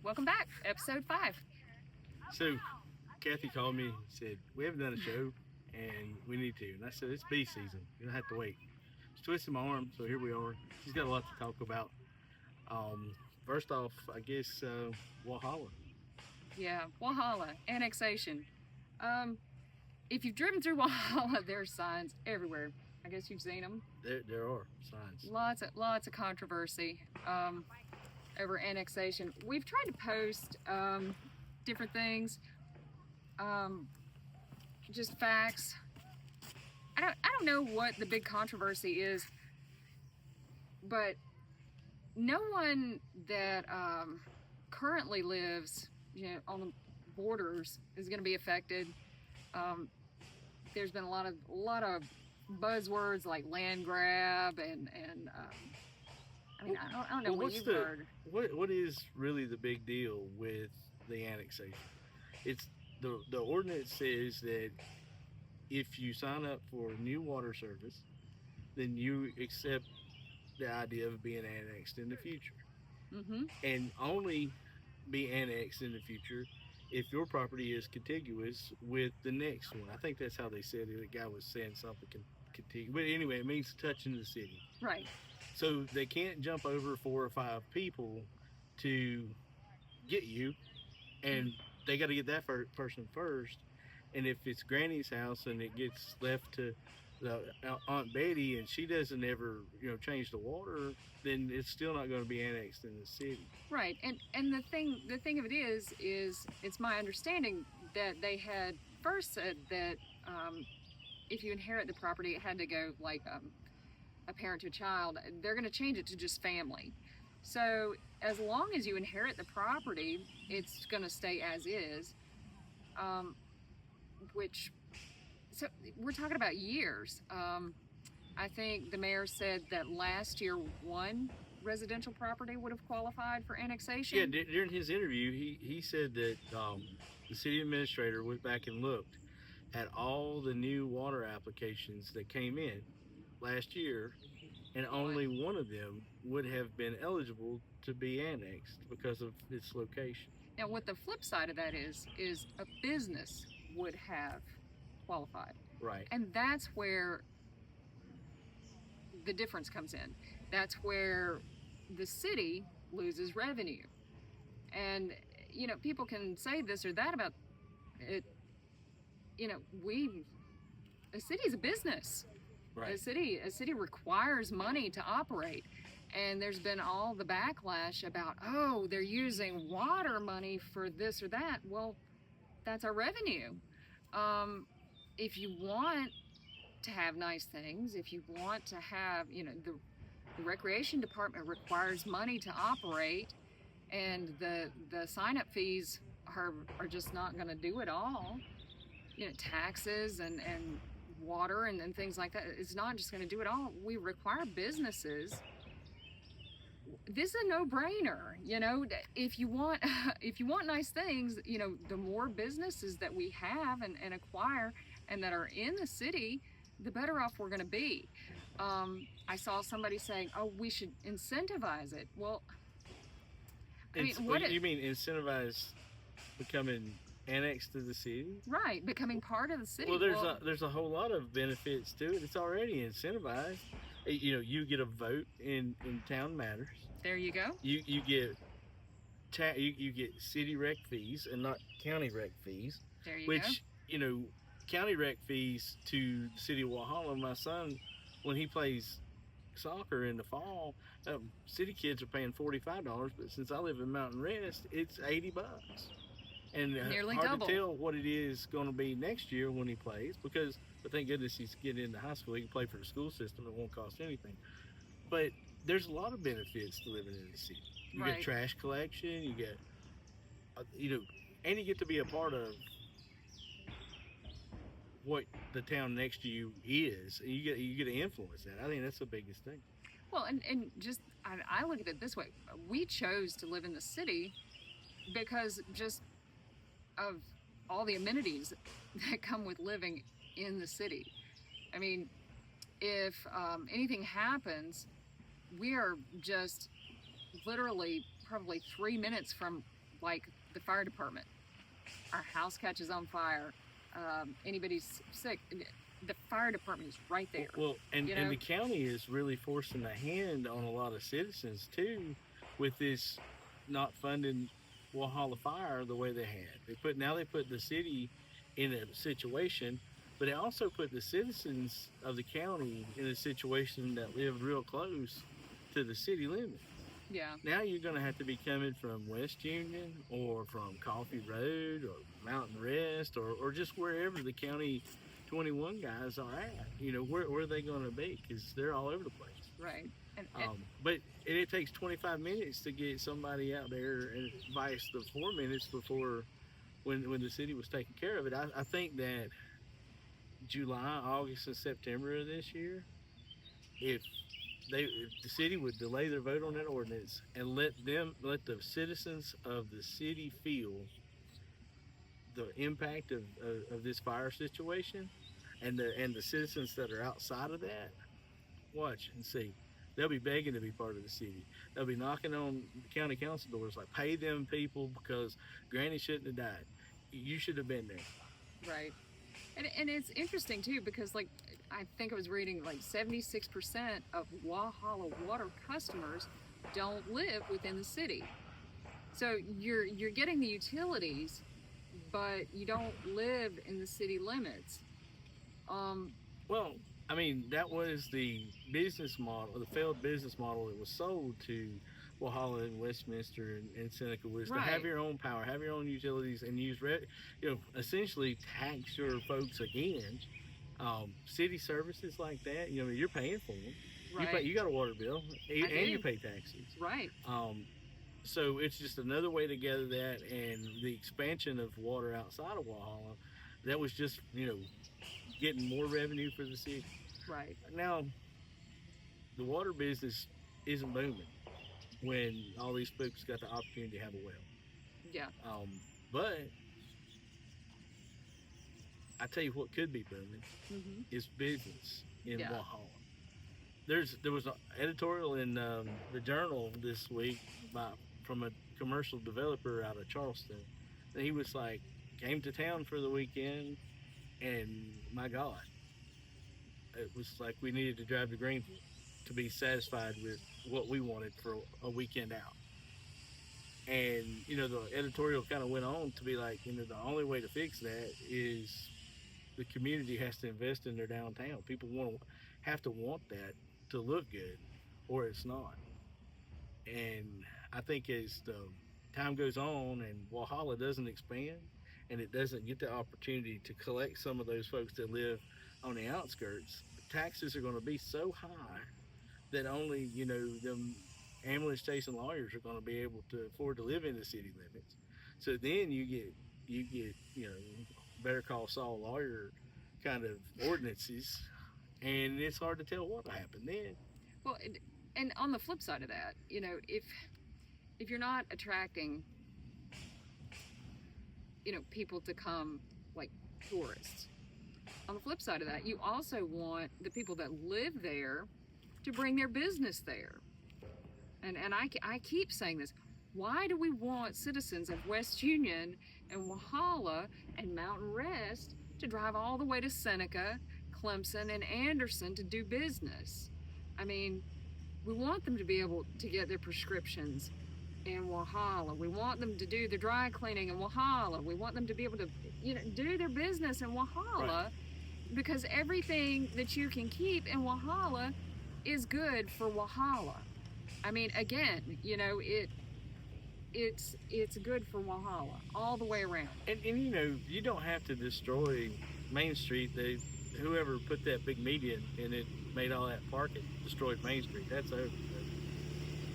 Welcome back, episode 5. So, Kathy called me and said, we haven't done a show and we need to. And I said, it's bee season. You're going to have to wait. She twisted my arm, so here we are. She's got a lot to talk about. First off, I guess Walhalla. Yeah, Walhalla, annexation. If you've driven through Walhalla, there's signs everywhere. I guess you've seen them. There are signs. Lots of controversy over annexation. We've tried to post different things, just facts. I don't know what the big controversy is, but no one that currently lives, on the borders is going to be affected. There's been a lot of buzzwords like land grab and I mean, I don't know what you've heard. What is really the big deal with the annexation? It's the ordinance says that if you sign up for new water service, then you accept the idea of being annexed in the future, and only be annexed in the future if your property is contiguous with the next one. I think that's how they said it. The guy was saying something contiguous, but anyway, it means touching the city. Right. So they can't jump over 4 or 5 people to get you, and they got to get that person first. And if it's Granny's house and it gets left to Aunt Betty and she doesn't ever change the water, then it's still not going to be annexed in the city. Right. And the thing of it is it's my understanding that they had first said that if you inherit the property, it had to go like a parent to a child. They're going to change it to just family. So as long as you inherit the property, it's going to stay as is. So we're talking about years. I think the mayor said that last year one residential property would have qualified for annexation. Yeah, during his interview, he said that the city administrator went back and looked at all the new water applications that came in last year, and only one of them would have been eligible to be annexed because of its location. Now, what the flip side of that is a business would have qualified. Right. And that's where the difference comes in. That's where the city loses revenue. And, people can say this or that about it. A city is a business. Right. A city requires money to operate. And there's been all the backlash about, they're using water money for this or that. Well, that's our revenue. If you want to have nice things, if you want to have, the recreation department requires money to operate, and the sign-up fees are just not going to do it all. Taxes and water and things like that, it's not just going to do it all. We require businesses. This is a no-brainer. If you want nice things, the more businesses that we have and acquire and that are in the city, the better off we're going to be. I saw somebody saying, we should incentivize it. Well, you mean incentivize becoming annexed to the city? Right, becoming part of the city. Well, there's a whole lot of benefits to it. It's already incentivized. You get a vote in town matters. There you go. You get you get city rec fees and not county rec fees. There you go. County rec fees to the city of Walhalla. My son, when he plays soccer in the fall, city kids are paying $45, but since I live in Mountain Rest, it's $80. And nearly hard double. to tell what it is going to be next year when he plays, but thank goodness he's getting into high school. He can play for the school system. It won't cost anything. But there's a lot of benefits to living in the city. You get trash collection. You get, and you get to be a part of what the town next to you is. And you get to influence that. I think that's the biggest thing. Well, and just I look at it this way: we chose to live in the city because just of all the amenities that come with living in the city. I mean, if anything happens, we are just literally probably 3 minutes from like the fire department. Our house catches on fire, anybody's sick, the fire department is right there. Well, and, You and know? the county is really forcing a hand on a lot of citizens too, with this not funding Walhalla Fire the way they had. They put the city in a situation, but they also put the citizens of the county in a situation that lived real close to the city limits. Yeah, Now you're going to have to be coming from West Union or from Coffee Road or Mountain Rest or just wherever the County 21 guys are at. You know, where are they going to be? Because they're all over the place. right. And, But it takes 25 minutes to get somebody out there, and vice the 4 minutes before when the city was taking care of it. I think that July, August, and September of this year, if the city would delay their vote on that ordinance and let the citizens of the city feel the impact of this fire situation, and the citizens that are outside of that, watch and see. They'll be begging to be part of the city. They'll be knocking on the county council doors like, pay them people because Granny shouldn't have died. You should have been there. Right. And it's interesting too because like I think I was reading like 76% of Walhalla water customers don't live within the city. So you're getting the utilities, but you don't live in the city limits. Well, I mean, that was the business model, the failed business model that was sold to Walhalla and Westminster and Seneca was to have Right. your own power, have your own utilities, and essentially tax your folks again. City services like that, you're paying for them. Right. You got a water bill, and do. you pay taxes. Right. So it's just another way to gather that, and the expansion of water outside of Walhalla, that was just getting more revenue for the city. Right. Now, the water business isn't booming when all these folks got the opportunity to have a well. Yeah. But I tell you what could be booming Hmm. is business in Yeah. Walhalla. There was an editorial in the Journal this week from a commercial developer out of Charleston, and he was like, came to town for the weekend, and my God, it was like we needed to drive to Greenville to be satisfied with what we wanted for a weekend out. And the editorial kind of went on to be like, the only way to fix that is the community has to invest in their downtown. People have to want that to look good, or it's not. And I think as the time goes on and Walhalla doesn't expand, and it doesn't get the opportunity to collect some of those folks that live on the outskirts, taxes are going to be so high that only them ambulance chasing lawyers are going to be able to afford to live in the city limits. So then you get Better Call Saul lawyer kind of ordinances, and it's hard to tell what will happen then. Well, and on the flip side of that, if you're not attracting, people to come like tourists, on the flip side of that, you also want the people that live there to bring their business there. And I keep saying this. Why do we want citizens of West Union and Walhalla and Mountain Rest to drive all the way to Seneca, Clemson, and Anderson to do business? I mean, we want them to be able to get their prescriptions in Walhalla. We want them to do their dry cleaning in Walhalla. We want them to be able to, do their business in Walhalla, Right. because everything that you can keep in Walhalla is good for Walhalla. I mean, again, it's good for Walhalla all the way around. And you don't have to destroy Main Street. Whoever put that big media in it made all that parking, destroyed Main Street. That's over.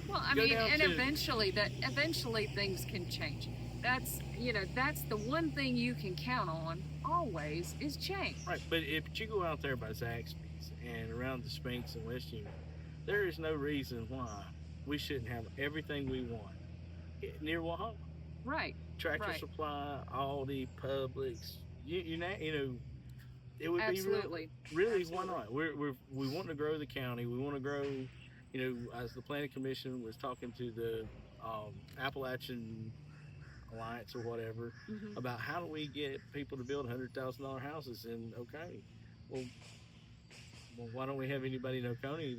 Well, I Go mean, down and to- eventually things can change. That's the one thing you can count on always is change. Right, but if you go out there by Zaxby's and around the Sphinx and West Union, there is no reason why we shouldn't have everything we want near Walhalla. Right. Tractor Right. Supply, Aldi, Publix. It would Absolutely. be really Absolutely. why not? We want to grow the county. We want to grow. As the Planning Commission was talking to the Appalachian Alliance or whatever about how do we get people to build $100,000 houses. And okay, well, why don't we have anybody in Oconee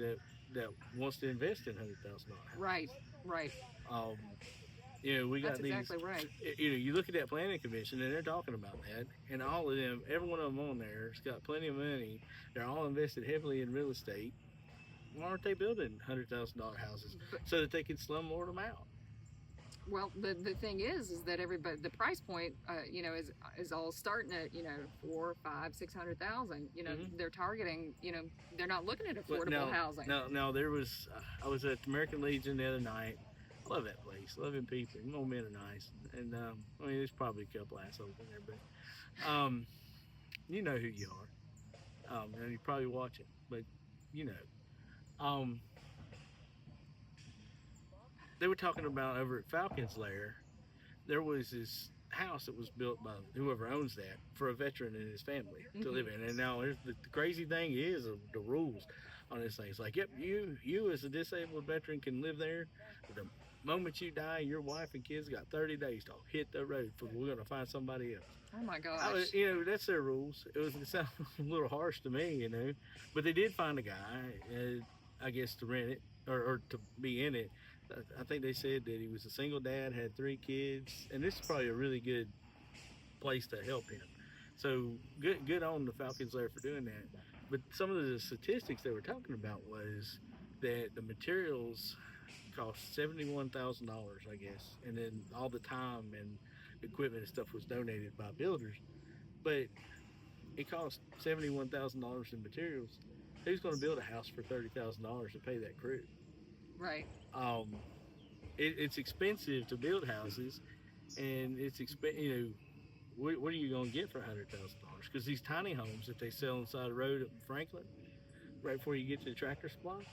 that wants to invest in $100,000 houses? Right, right. Um, you know, we got That's exactly right. You know, you look at that planning commission and they're talking about that, and all of them, every one of them on there has got plenty of money. They're all invested heavily in real estate. Why aren't they building $100,000 houses so that they can slumlord them out? Well, the thing is that everybody, the price point, you know, is all starting at, you know, 4, 5, 600,000. You know, they're targeting, you know, they're not looking at affordable housing. No, there was. I was at the American Legion the other night. I love that place. Loving people. More men are nice, and I mean, there's probably a couple assholes in there, but you know who you are, and you probably watch it, but you know. They were talking about over at Falcon's Lair, there was this house that was built by whoever owns that for a veteran and his family to live in. And now the crazy thing is the rules on this thing. It's like, yep, you as a disabled veteran can live there. The moment you die, your wife and kids got 30 days to hit the road for we're going to find somebody else. Oh my gosh. You know, that's their rules. It sounded a little harsh to me, you know. But they did find a guy, I guess, to rent it or to be in it. I think they said that he was a single dad, had 3 kids, and this is probably a really good place to help him. So good on the Falcons Lair for doing that. But some of the statistics they were talking about was that the materials cost $71,000, I guess, and then all the time and equipment and stuff was donated by builders. But it cost $71,000 in materials. Who's going to build a house for $30,000 to pay that crew? Right. It's expensive to build houses, and it's you know, what are you going to get for $100,000? Because these tiny homes that they sell inside the road at Franklin, right before you get to the Tractor Supply,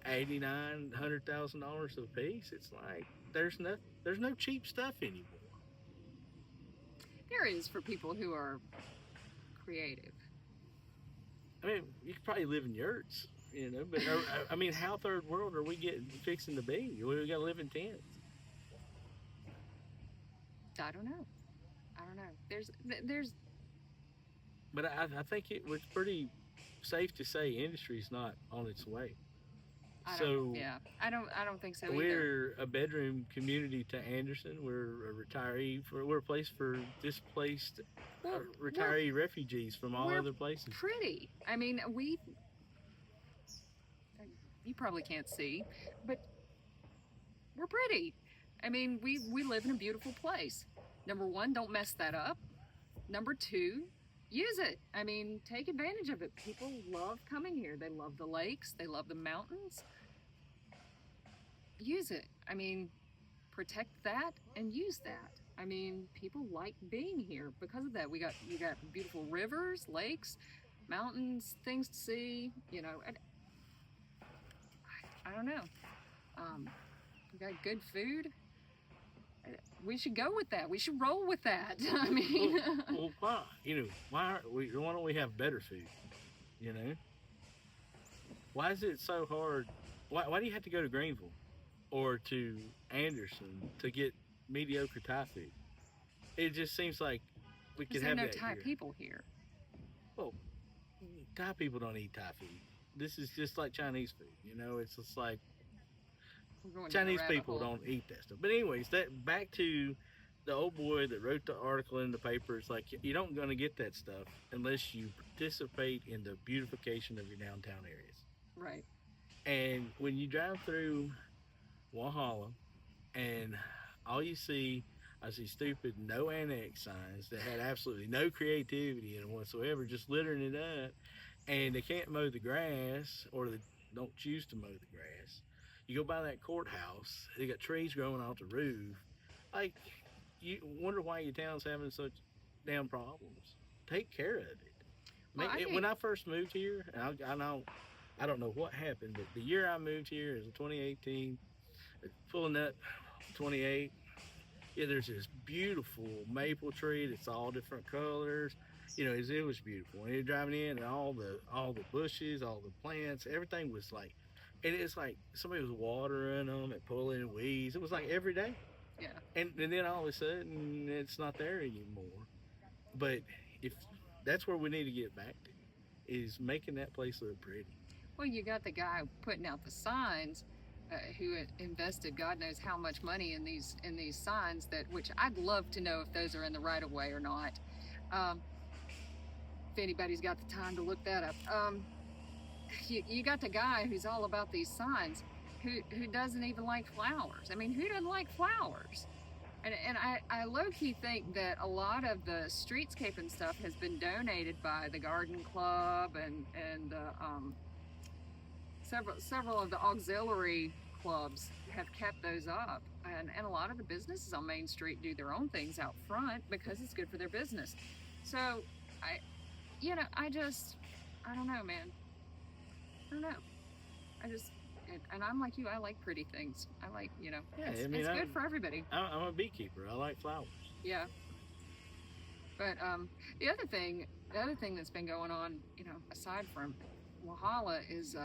$89,000, $100,000 a piece. It's like there's no cheap stuff anymore. There is for people who are creative. I mean, you could probably live in yurts. You know, but I mean, how third world are we fixing to be? We got to live in tents. I don't know. There's. But I think it was pretty safe to say industry's not on its way. I don't think so either. We're a bedroom community to Anderson. We're a retiree we're a place for displaced retiree refugees from all other places. Pretty. I mean, you probably can't see, but we're pretty. I mean, we live in a beautiful place. Number 1, don't mess that up. Number 2, use it. I mean, take advantage of it. People love coming here. They love the lakes. They love the mountains. Use it. I mean, protect that and use that. I mean, people like being here because of that. You got beautiful rivers, lakes, mountains, things to see, you know. I don't know. We got good food. We should go with that. We should roll with that. I mean, well, why? You know, why don't we have better food? You know, why is it so hard? Why do you have to go to Greenville or to Anderson to get mediocre Thai food? It just seems like we could have that. There's no Thai people here. Well, Thai people don't eat Thai food. This is just like Chinese food, you know. It's just like Chinese people don't eat that stuff. But anyways, back to the old boy that wrote the article in the paper. It's like you don't gonna get that stuff unless you participate in the beautification of your downtown areas. Right. And when you drive through Walhalla, and all you see are these stupid no annex signs that had absolutely no creativity in it whatsoever, just littering it up. And they can't mow the grass, or they don't choose to mow the grass. You go by that courthouse, they got trees growing off the roof. Like, you wonder why your town's having such damn problems. Take care of it. Well, When I first moved here, and I don't know what happened, but the year I moved here is in 2018, pulling up 28. Yeah, there's this beautiful maple tree that's all different colors. You know, it was beautiful. And you're driving in, and all the bushes, all the plants, everything was like, and it's like somebody was watering them and pulling weeds. It was like every day. Yeah. And then all of a sudden it's not there anymore. But if that's where we need to get back to, is making that place look pretty. Well, you got the guy putting out the signs, who had invested God knows how much money in these signs, that which I'd love to know if those are in the right of way or not. Um, if anybody's got the time to look that up. You got the guy who's all about these signs, who doesn't even like flowers. I mean, who doesn't like flowers? And I low-key think that a lot of the streetscape and stuff has been donated by the garden club and several of the auxiliary clubs have kept those up, and a lot of the businesses on Main Street do their own things out front because it's good for their business. So I don't know, man. I don't know. And I'm like you. I like pretty things. I like, Yeah, it's good for everybody. I'm a beekeeper. I like flowers. Yeah. But the other thing that's been going on, aside from Walhalla, is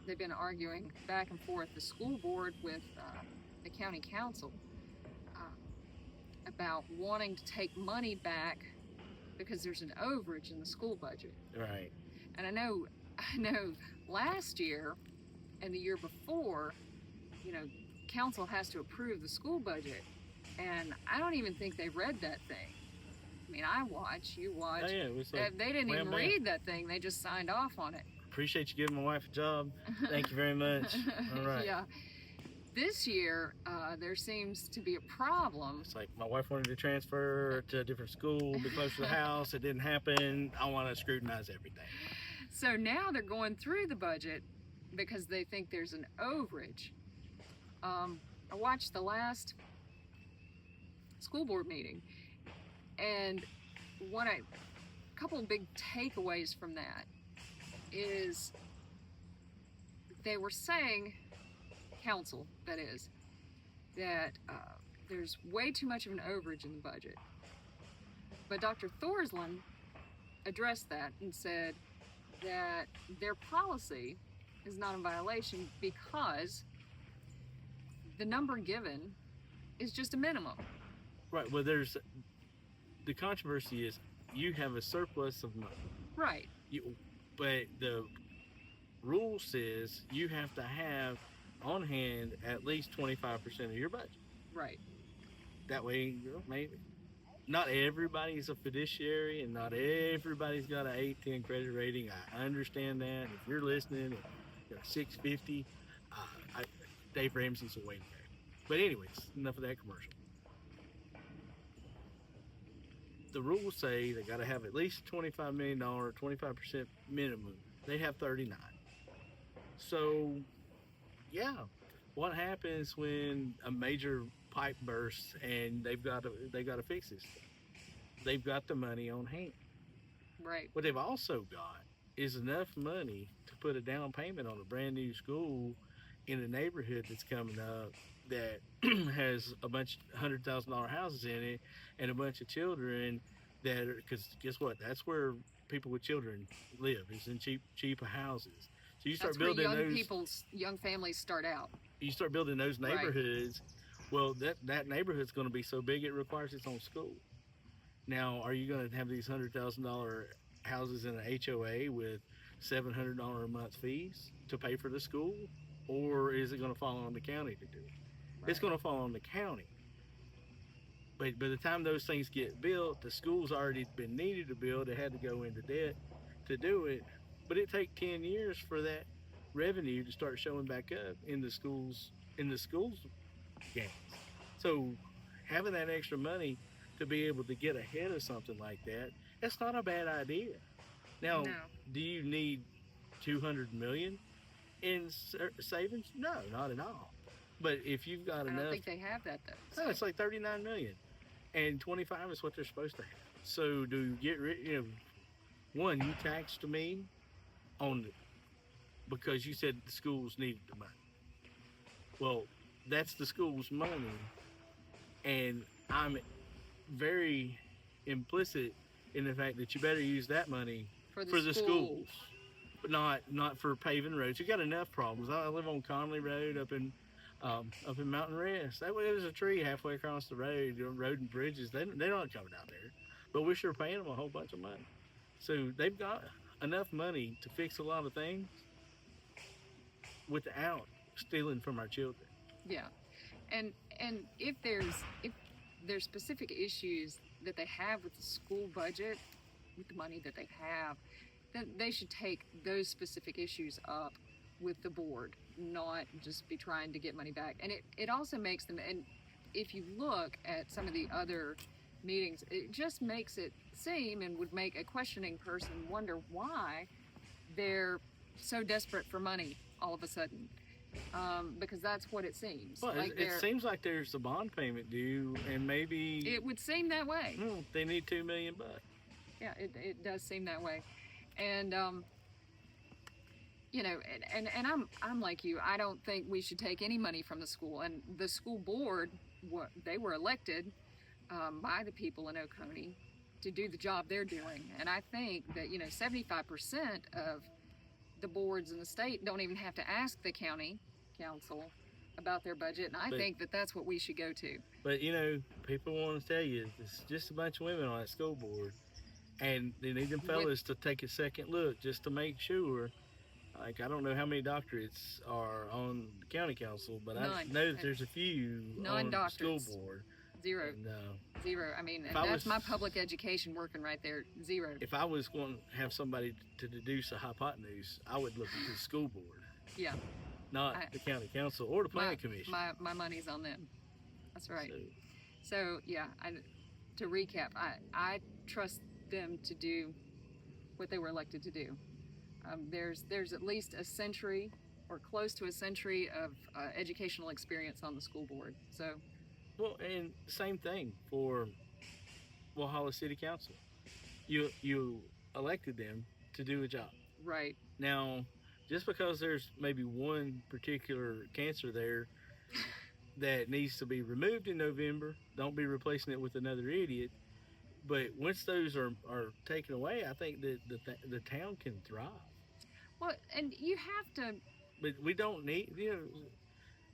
they've been arguing back and forth, the school board with the county council, about wanting to take money back because there's an overage in the school budget. Right. And I know last year and the year before, council has to approve the school budget, and I don't even think they read that thing. I mean, I watch, you watch. Oh, yeah, it was like, they didn't even bam. read that thing. They just signed off on it. Appreciate you giving my wife a job. Thank you very much. All right. Yeah. This year, there seems to be a problem. It's like my wife wanted to transfer to a different school, be close to the house. It didn't happen. I want to scrutinize everything. So now they're going through the budget because they think there's an overage. I watched the last school board meeting, and a couple of big takeaways from that is they were saying, council that is, that there's way too much of an overage in the budget. But Dr. Thorsland addressed that and said that their policy is not in violation because the number given is just a minimum. Right. Well, the controversy is you have a surplus of money. Right. But the rule says you have to have on hand at least 25% of your budget. Right. That way, maybe not everybody's a fiduciary and not everybody's got an 810 credit rating. I understand that. If you're listening, and you're 650, Dave Ramsey's a waiting there. But anyways, enough of that commercial. The rules say they got to have at least $25 million, 25% minimum. They have 39. So, yeah, what happens when a major pipe bursts and they've got to fix this thing? They've got the money on hand. Right. What they've also got is enough money to put a down payment on a brand new school in a neighborhood that's coming up that has a bunch of $100,000 houses in it and a bunch of children that are, because guess what? That's where people with children live, is in cheap houses. So you start That's building where young families start out. You start building those neighborhoods. Right. Well, that neighborhood's going to be so big it requires its own school. Now, are you going to have these $100,000 houses in an HOA with $700 a month fees to pay for the school, or is it going to fall on the county to do it? Right. It's going to fall on the county. But by the time those things get built, the school's already been needed to build. It had to go into debt to do it. But it takes 10 years for that revenue to start showing back up in the schools gains. So having that extra money to be able to get ahead of something like that, that's not a bad idea. Now, no. Do you need $200 million in savings? No, not at all. But if you've got enough, I don't think they have that though. No, it's like 39 million, and 25 is what they're supposed to have. So do you get rid? One, you taxed me on it because you said the schools needed the money. Well, that's the school's money, and I'm very implicit in the fact that you better use that money for the schools, but not for paving roads. You got enough problems. I live on Conley Road up in up in Mountain Rest. That way, there's a tree halfway across the road, road and bridges. They're not coming out there, but we're sure paying them a whole bunch of money. So they've got enough money to fix a lot of things without stealing from our children. Yeah, and if there's specific issues that they have with the school budget, with the money that they have, then they should take those specific issues up with the board, not just be trying to get money back. And it also makes them, and if you look at some of the other meetings, it just makes it seem and would make a questioning person wonder why they're so desperate for money all of a sudden. Because that's what it seems. Well, it seems like there's a bond payment due, and maybe it would seem that way. They need $2 million. Yeah, it does seem that way, and you know, and I'm like you. I don't think we should take any money from the school. And the school board, they were elected by the people in Oconee to do the job they're doing. And I think that 75% of the boards in the state don't even have to ask the county council about their budget, and I think that that's what we should go to. But people want to tell you it's just a bunch of women on that school board, and they need them fellas to take a second look just to make sure. Like, I don't know how many doctorates are on the county council, but None. I know that there's a few on the school board. Zero. No. Zero. I mean, that's my public education working right there. Zero. If I was going to have somebody to deduce a hypotenuse, I would look at the school board. Yeah. Not the county council or the planning commission. My money's on them. That's right. So yeah, to recap, I trust them to do what they were elected to do. There's at least a century or close to a century of educational experience on the school board. So. Well, and same thing for Walhalla City Council. You elected them to do a job. Right. Now, just because there's maybe one particular cancer there that needs to be removed in November, don't be replacing it with another idiot. But once those are taken away, I think that the town can thrive. Well, and you have to. But we don't need,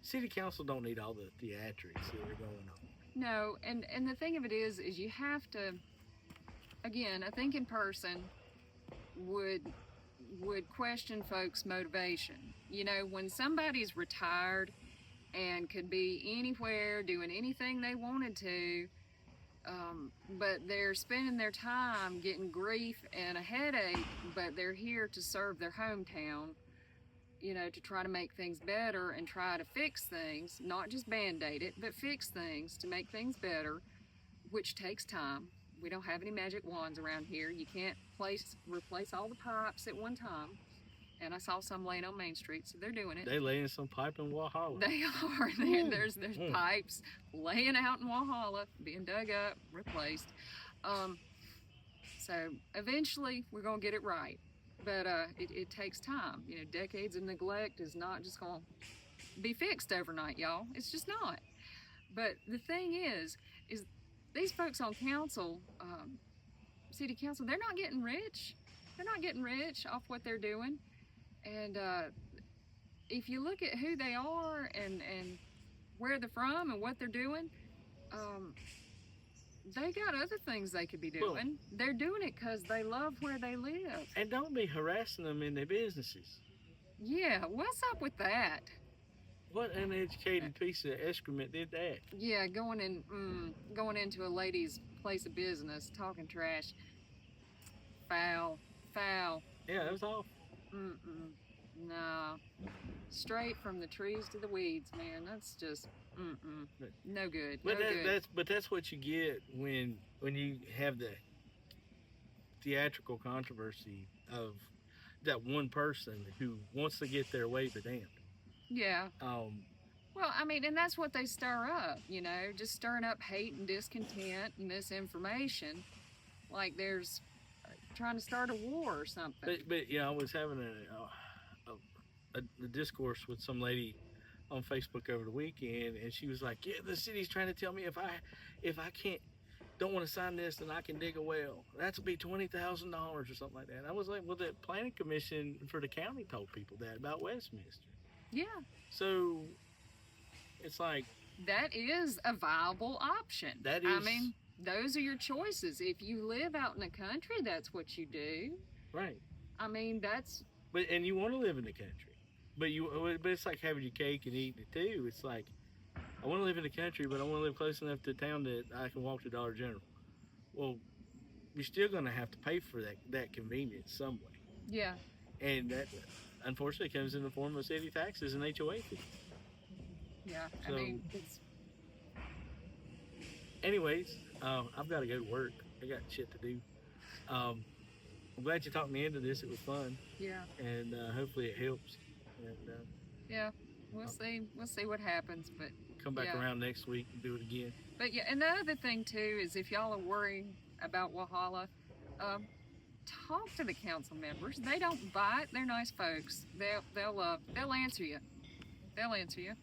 City council don't need all the theatrics that are going on. No, and the thing of it is you have to, again, a thinking person would question folks' motivation. When somebody's retired and could be anywhere doing anything they wanted to, but they're spending their time getting grief and a headache, but they're here to serve their hometown, to try to make things better and try to fix things, not just band-aid it, but fix things to make things better, which takes time. We don't have any magic wands around here. You can't replace all the pipes at one time. And I saw some laying on Main Street, so they're doing it. They laying some pipe in Walhalla. They are. There's pipes laying out in Walhalla, being dug up, replaced. So eventually we're going to get it right. But it takes time. Decades of neglect is not just going to be fixed overnight, y'all. It's just not. But the thing is these folks on council, city council, they're not getting rich. They're not getting rich off what they're doing. And if you look at who they are and where they're from and what they're doing, they got other things they could be doing. Well, they're doing it because they love where they live. And don't be harassing them in their businesses. Yeah, what's up with that? What uneducated piece of excrement did that? Yeah, going into a lady's place of business, talking trash. Foul. Yeah, that was awful. Nah. Straight from the trees to the weeds, man. That's just no good. But that's what you get when you have the theatrical controversy of that one person who wants to get their way but damned. Yeah. Well, I mean, and that's what they stir up, just stirring up hate and discontent and misinformation, like there's trying to start a war or something. But I was having a discourse with some lady on Facebook over the weekend, and she was like, "Yeah, the city's trying to tell me if I don't want to sign this, then I can dig a well. That's be $20,000 or something like that." And I was like, "Well, the planning commission for the county told people that about Westminster." Yeah. So It's like, that is a viable option. that I is- mean, those are your choices. If you live out in the country, that's what you do. right. I mean, that's And you want to live in the country, but it's like having your cake and eating it too. It's like, I want to live in the country, but I want to live close enough to town that I can walk to Dollar General. Well, you're still going to have to pay for that convenience some way, yeah. and that unfortunately comes in the form of city taxes and HOA fees. Yeah. So- I mean, it's Anyways, I've got to go to work. I got shit to do. I'm glad you talked me into this. It was fun, yeah. and hopefully it helps. And Yeah. We'll see. We'll see what happens, but come back Yeah. around next week and do it again. But yeah, and the other thing too is if y'all are worried about Walhalla, talk to the council members. They don't bite. They're nice folks. They'll answer you. They'll answer you.